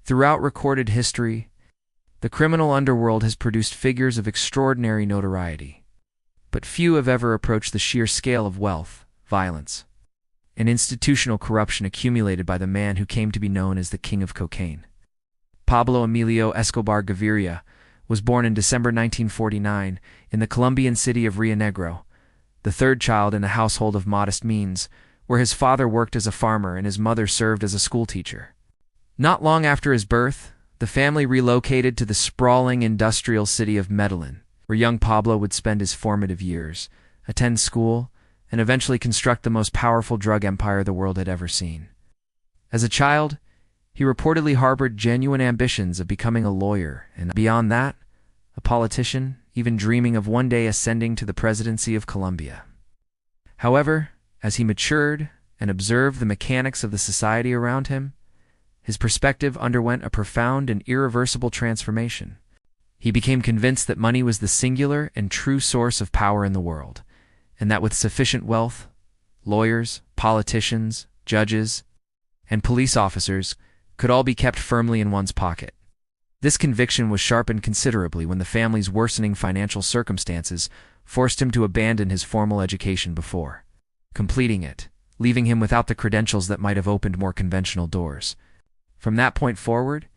Throughout recorded history, the criminal underworld has produced figures of extraordinary notoriety, but few have ever approached the sheer scale of wealth, violence, and institutional corruption accumulated by the man who came to be known as the King of Cocaine. Pablo Emilio Escobar Gaviria was born in December 1949 in the Colombian city of Rio Negro, the third child in a household of modest means, where his father worked as a farmer and his mother served as a schoolteacher. Not long after his birth, the family relocated to the sprawling industrial city of Medellin, where young Pablo would spend his formative years, attend school, and eventually construct the most powerful drug empire the world had ever seen. As a child, he reportedly harbored genuine ambitions of becoming a lawyer, and beyond that, a politician, even dreaming of one day ascending to the presidency of Colombia. However, as he matured and observed the mechanics of the society around him, his perspective underwent a profound and irreversible transformation. He became convinced that money was the singular and true source of power in the world, and that with sufficient wealth, lawyers, politicians, judges, and police officers could all be kept firmly in one's pocket. This conviction was sharpened considerably when the family's worsening financial circumstances forced him to abandon his formal education before completing it, leaving him without the credentials that might have opened more conventional doors. From that point forward,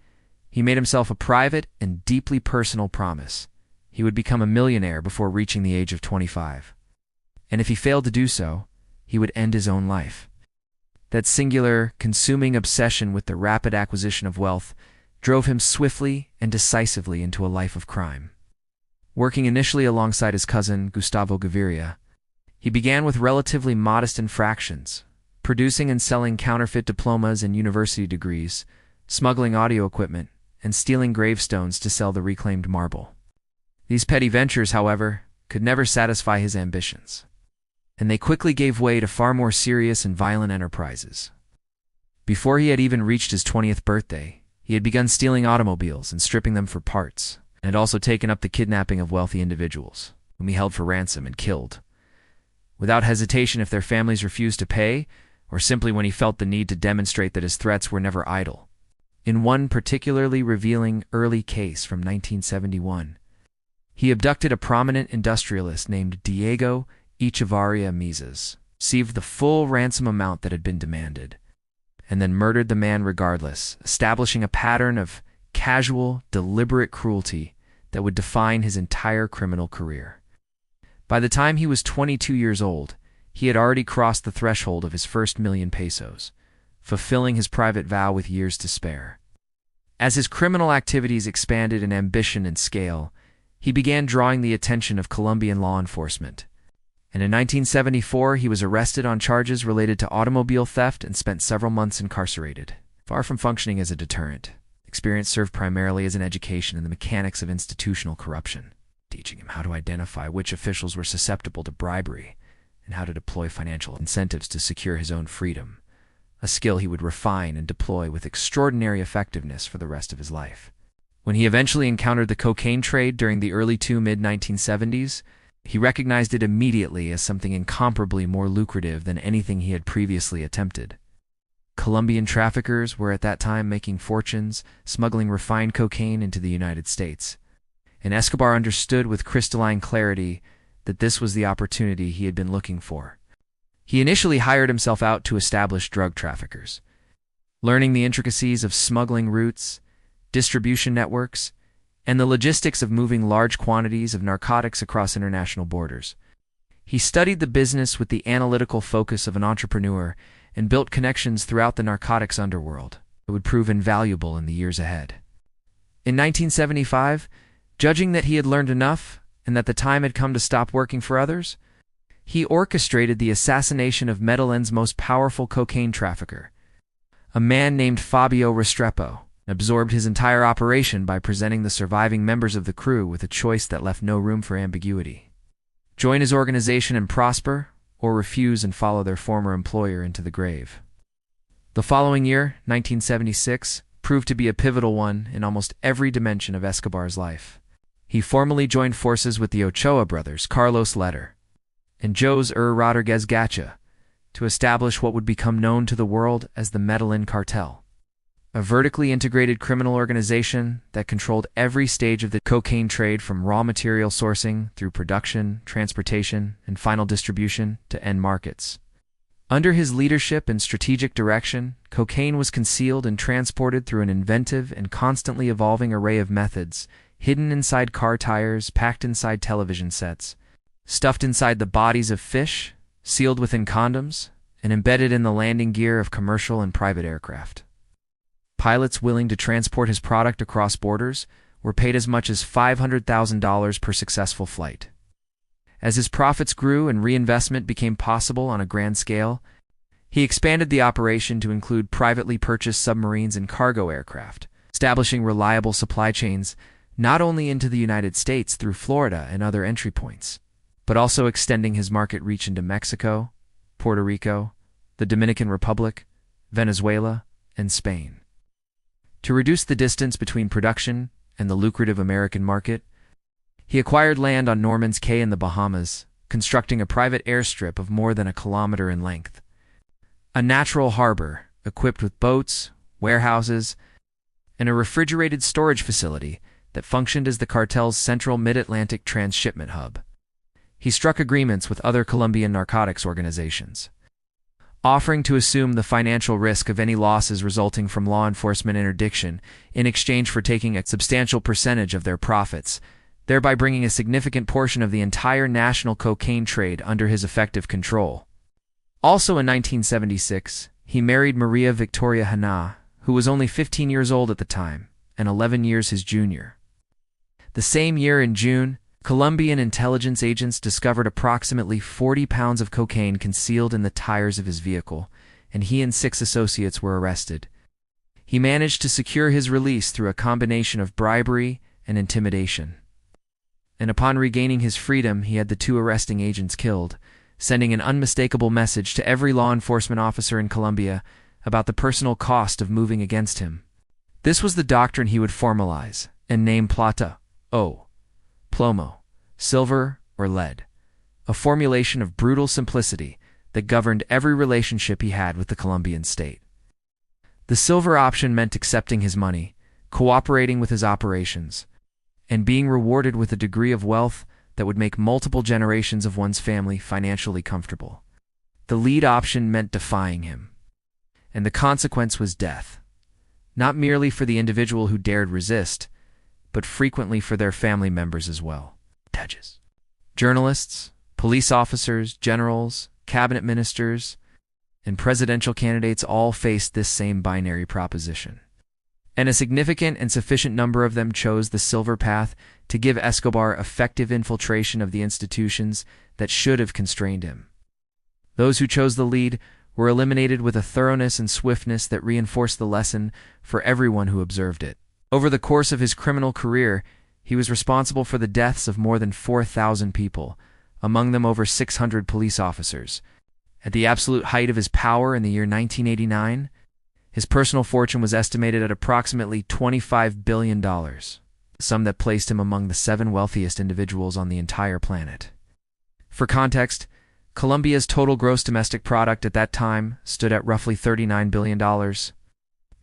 he made himself a private and deeply personal promise. He would become a millionaire before reaching the age of 25. And if he failed to do so, he would end his own life. That singular, consuming obsession with the rapid acquisition of wealth drove him swiftly and decisively into a life of crime. Working initially alongside his cousin, Gustavo Gaviria, he began with relatively modest infractions, producing and selling counterfeit diplomas and university degrees, smuggling audio equipment, and stealing gravestones to sell the reclaimed marble. These petty ventures, however, could never satisfy his ambitions, and they quickly gave way to far more serious and violent enterprises. Before he had even reached his 20th birthday, he had begun stealing automobiles and stripping them for parts, and had also taken up the kidnapping of wealthy individuals, whom he held for ransom and killed, without hesitation if their families refused to pay, or simply when he felt the need to demonstrate that his threats were never idle. In one particularly revealing early case from 1971, he abducted a prominent industrialist named Diego Echevarria Mizas, received the full ransom amount that had been demanded, and then murdered the man regardless, establishing a pattern of casual, deliberate cruelty that would define his entire criminal career. By the time he was 22 years old, he had already crossed the threshold of his first $1,000,000, fulfilling his private vow with years to spare. As his criminal activities expanded in ambition and scale, he began drawing the attention of Colombian law enforcement, and in 1974 he was arrested on charges related to automobile theft and spent several months incarcerated. Far from functioning as a deterrent, experience served primarily as an education in the mechanics of institutional corruption, teaching him how to identify which officials were susceptible to bribery and how to deploy financial incentives to secure his own freedom, a skill he would refine and deploy with extraordinary effectiveness for the rest of his life. When he eventually encountered the cocaine trade during the early to mid-1970s, he recognized it immediately as something incomparably more lucrative than anything he had previously attempted. Colombian traffickers were at that time making fortunes smuggling refined cocaine into the United States, and Escobar understood with crystalline clarity that this was the opportunity he had been looking for. He initially hired himself out to establish drug traffickers, learning the intricacies of smuggling routes, distribution networks, and the logistics of moving large quantities of narcotics across international borders. He studied the business with the analytical focus of an entrepreneur and built connections throughout the narcotics underworld that would prove invaluable in the years ahead. In 1975, judging that he had learned enough and that the time had come to stop working for others, he orchestrated the assassination of Medellin's most powerful cocaine trafficker, a man named Fabio Restrepo, and absorbed his entire operation by presenting the surviving members of the crew with a choice that left no room for ambiguity: join his organization and prosper, or refuse and follow their former employer into the grave. The following year, 1976, proved to be a pivotal one in almost every dimension of Escobar's life. He formally joined forces with the Ochoa brothers, Carlos Leder and Jose Rodriguez Gacha, to establish what would become known to the world as the Medellín Cartel. a vertically integrated criminal organization that controlled every stage of the cocaine trade from raw material sourcing through production, transportation, and final distribution to end markets. Under his leadership and strategic direction, cocaine was concealed and transported through an inventive and constantly evolving array of methods, hidden inside car tires, packed inside television sets, stuffed inside the bodies of fish, sealed within condoms, and embedded in the landing gear of commercial and private aircraft. Pilots willing to transport his product across borders were paid as much as $500,000 per successful flight. As his profits grew and reinvestment became possible on a grand scale, he expanded the operation to include privately purchased submarines and cargo aircraft, establishing reliable supply chains not only into the United States through Florida and other entry points, but also extending his market reach into Mexico, Puerto Rico, the Dominican Republic, Venezuela, and Spain. To reduce the distance between production and the lucrative American market, he acquired land on Norman's Cay in the Bahamas, constructing a private airstrip of more than a kilometer in length. A natural harbor equipped with boats, warehouses, and a refrigerated storage facility that functioned as the cartel's central mid-Atlantic transshipment hub. He struck agreements with other Colombian narcotics organizations, offering to assume the financial risk of any losses resulting from law enforcement interdiction in exchange for taking a substantial percentage of their profits, thereby bringing a significant portion of the entire national cocaine trade under his effective control. Also in 1976, he married Maria Victoria Hana, who was only 15 years old at the time and 11 years his junior. The same year in June, Colombian intelligence agents discovered approximately 40 pounds of cocaine concealed in the tires of his vehicle, and he and 6 associates were arrested. He managed to secure his release through a combination of bribery and intimidation. And upon regaining his freedom, he had the 2 arresting agents killed, sending an unmistakable message to every law enforcement officer in Colombia about the personal cost of moving against him. This was the doctrine he would formalize and name plata, o plomo, silver or lead, a formulation of brutal simplicity that governed every relationship he had with the Colombian state. The silver option meant accepting his money, cooperating with his operations, and being rewarded with a degree of wealth that would make multiple generations of one's family financially comfortable. The lead option meant defying him, and the consequence was death, not merely for the individual who dared resist, but frequently for their family members as well. Judges, journalists, police officers, generals, cabinet ministers, and presidential candidates all faced this same binary proposition. And a significant and sufficient number of them chose the silver path to give Escobar effective infiltration of the institutions that should have constrained him. Those who chose the lead were eliminated with a thoroughness and swiftness that reinforced the lesson for everyone who observed it. Over the course of his criminal career, he was responsible for the deaths of more than 4,000 people, among them over 600 police officers. At the absolute height of his power in the year 1989, his personal fortune was estimated at approximately $25 billion, a sum that placed him among the 7 wealthiest individuals on the entire planet. For context, Colombia's total gross domestic product at that time stood at roughly $39 billion,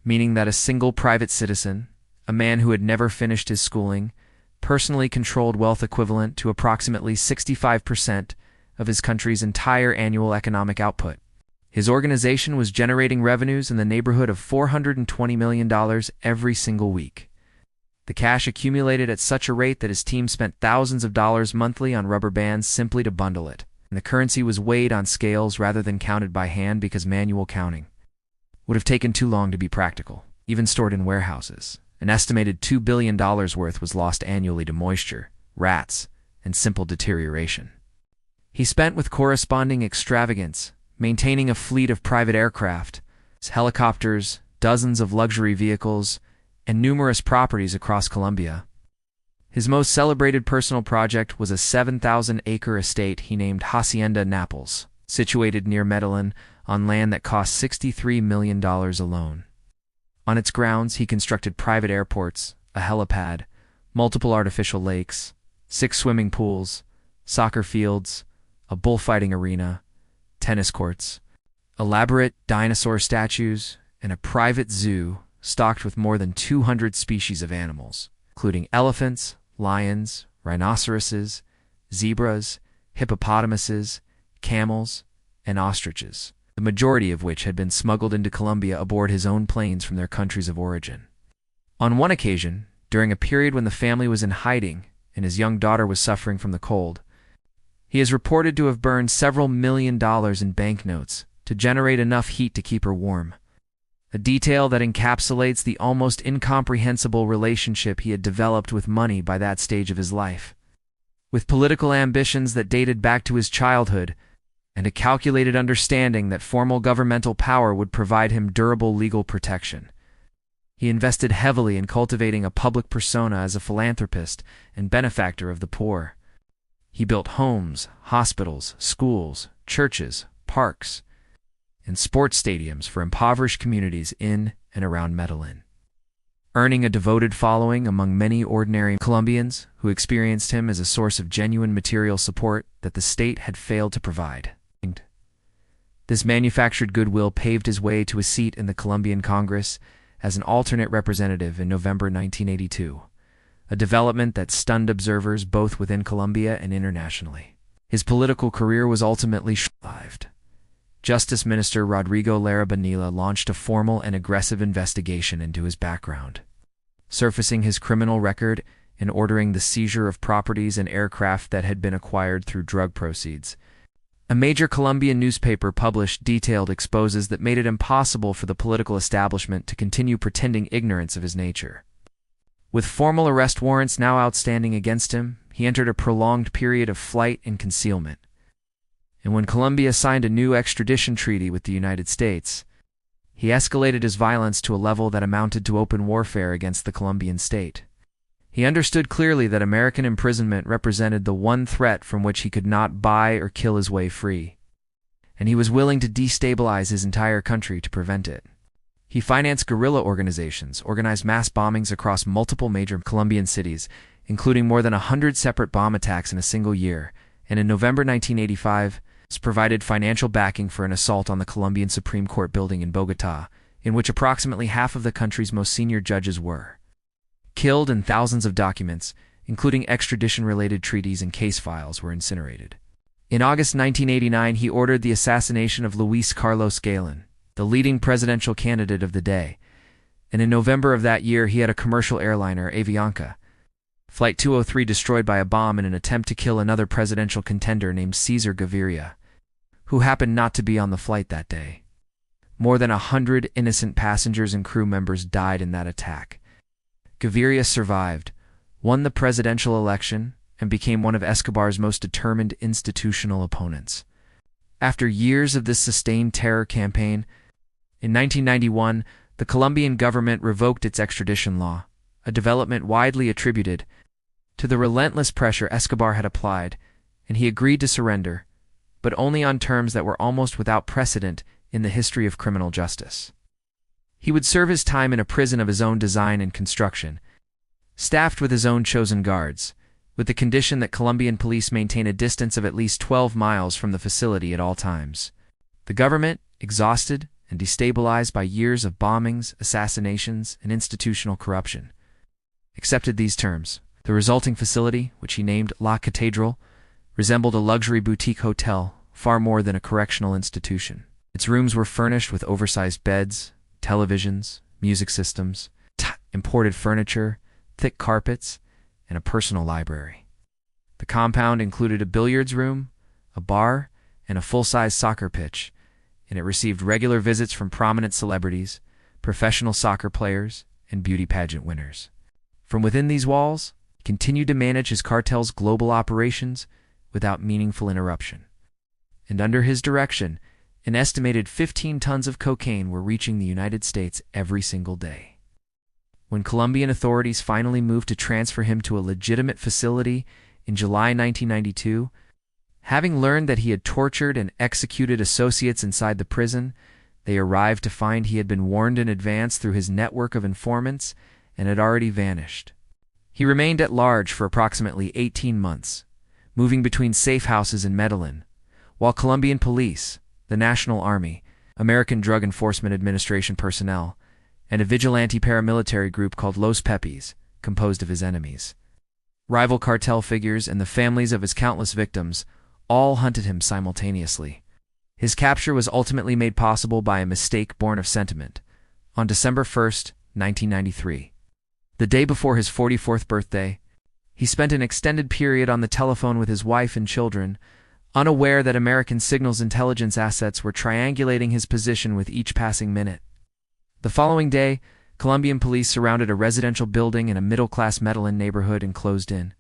meaning that a single private citizen, a man who had never finished his schooling, personally controlled wealth equivalent to approximately 65% of his country's entire annual economic output. His organization was generating revenues in the neighborhood of $420 million every single week. The cash accumulated at such a rate that his team spent thousands of dollars monthly on rubber bands simply to bundle it, and the currency was weighed on scales rather than counted by hand because manual counting would have taken too long to be practical, even stored in warehouses. An estimated $2 billion worth was lost annually to moisture, rats, and simple deterioration. He spent with corresponding extravagance, maintaining a fleet of private aircraft, helicopters, dozens of luxury vehicles, and numerous properties across Colombia. His most celebrated personal project was a 7,000-acre estate he named Hacienda Naples, situated near Medellin on land that cost $63 million alone. On its grounds, he constructed private airports, a helipad, multiple artificial lakes, 6 swimming pools, soccer fields, a bullfighting arena, tennis courts, elaborate dinosaur statues, and a private zoo stocked with more than 200 species of animals, including elephants, lions, rhinoceroses, zebras, hippopotamuses, camels, and ostriches, the majority of which had been smuggled into Colombia aboard his own planes from their countries of origin. On one occasion, during a period when the family was in hiding and his young daughter was suffering from the cold, he is reported to have burned several $1 million in banknotes to generate enough heat to keep her warm, a detail that encapsulates the almost incomprehensible relationship he had developed with money by that stage of his life. With political ambitions that dated back to his childhood, and a calculated understanding that formal governmental power would provide him durable legal protection, he invested heavily in cultivating a public persona as a philanthropist and benefactor of the poor. He built homes, hospitals, schools, churches, parks, and sports stadiums for impoverished communities in and around Medellin, earning a devoted following among many ordinary Colombians who experienced him as a source of genuine material support that the state had failed to provide. This manufactured goodwill paved his way to a seat in the Colombian Congress as an alternate representative in November 1982, a development that stunned observers both within Colombia and internationally. His political career was ultimately short-lived. Justice Minister Rodrigo Lara Bonilla launched a formal and aggressive investigation into his background, surfacing his criminal record and ordering the seizure of properties and aircraft that had been acquired through drug proceeds. A major Colombian newspaper published detailed exposes that made it impossible for the political establishment to continue pretending ignorance of his nature. With formal arrest warrants now outstanding against him, he entered a prolonged period of flight and concealment. And when Colombia signed a new extradition treaty with the United States, he escalated his violence to a level that amounted to open warfare against the Colombian state. He understood clearly that American imprisonment represented the one threat from which he could not buy or kill his way free, and he was willing to destabilize his entire country to prevent it. He financed guerrilla organizations, organized mass bombings across multiple major Colombian cities, including more than 100 separate bomb attacks in a single year, and in November 1985, provided financial backing for an assault on the Colombian Supreme Court building in Bogotá, in which approximately half of the country's most senior judges were killed and thousands of documents, including extradition-related treaties and case files, were incinerated. In August 1989, he ordered the assassination of Luis Carlos Galen, the leading presidential candidate of the day, and in November of that year he had a commercial airliner, Avianca, Flight 203, destroyed by a bomb in an attempt to kill another presidential contender named Cesar Gaviria, who happened not to be on the flight that day. More than 100 innocent passengers and crew members died in that attack. Gaviria survived, won the presidential election, and became one of Escobar's most determined institutional opponents. After years of this sustained terror campaign, in 1991, the Colombian government revoked its extradition law, a development widely attributed to the relentless pressure Escobar had applied, and he agreed to surrender, but only on terms that were almost without precedent in the history of criminal justice. He would serve his time in a prison of his own design and construction, staffed with his own chosen guards, with the condition that Colombian police maintain a distance of at least 12 miles from the facility at all times. The government, exhausted and destabilized by years of bombings, assassinations, and institutional corruption, accepted these terms. The resulting facility, which he named La Catedral, resembled a luxury boutique hotel far more than a correctional institution. Its rooms were furnished with oversized beds, televisions, music systems, imported furniture, thick carpets, and a personal library. The compound included a billiards room, a bar, and a full-size soccer pitch, and it received regular visits from prominent celebrities, professional soccer players, and beauty pageant winners. From within these walls, he continued to manage his cartel's global operations without meaningful interruption. And under his direction, an estimated 15 tons of cocaine were reaching the United States every single day. When Colombian authorities finally moved to transfer him to a legitimate facility in July 1992, having learned that he had tortured and executed associates inside the prison, they arrived to find he had been warned in advance through his network of informants and had already vanished. He remained at large for approximately 18 months, moving between safe houses in Medellin, while Colombian police, the National Army, American Drug Enforcement Administration personnel, and a vigilante paramilitary group called Los Pepis, composed of his enemies. Rival cartel figures and the families of his countless victims all hunted him simultaneously. His capture was ultimately made possible by a mistake born of sentiment. On December 1st, 1993, the day before his 44th birthday, he spent an extended period on the telephone with his wife and children, unaware that American signals intelligence assets were triangulating his position with each passing minute. The following day, Colombian police surrounded a residential building in a middle-class Medellin neighborhood and closed in.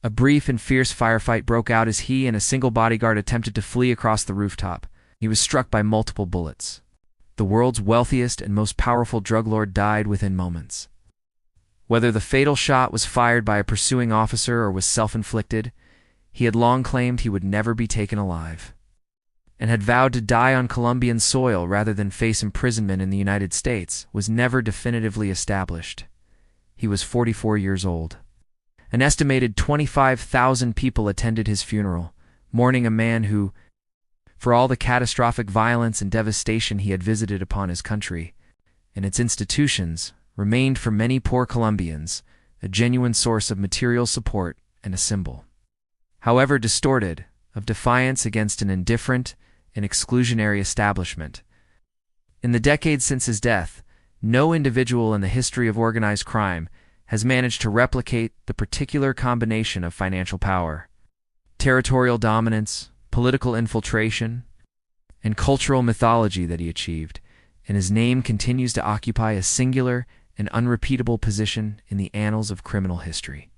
A brief and fierce firefight broke out as he and a single bodyguard attempted to flee across the rooftop. He was struck by multiple bullets. The world's wealthiest and most powerful drug lord died within moments. Whether the fatal shot was fired by a pursuing officer or was self-inflicted, he had long claimed he would never be taken alive, and had vowed to die on Colombian soil rather than face imprisonment in the United States, was never definitively established. He was 44 years old. An estimated 25,000 people attended his funeral, mourning a man who, for all the catastrophic violence and devastation he had visited upon his country and its institutions, remained for many poor Colombians a genuine source of material support and a symbol, however distorted, of defiance against an indifferent and exclusionary establishment. In the decades since his death, no individual in the history of organized crime has managed to replicate the particular combination of financial power, territorial dominance, political infiltration, and cultural mythology that he achieved, and his name continues to occupy a singular and unrepeatable position in the annals of criminal history.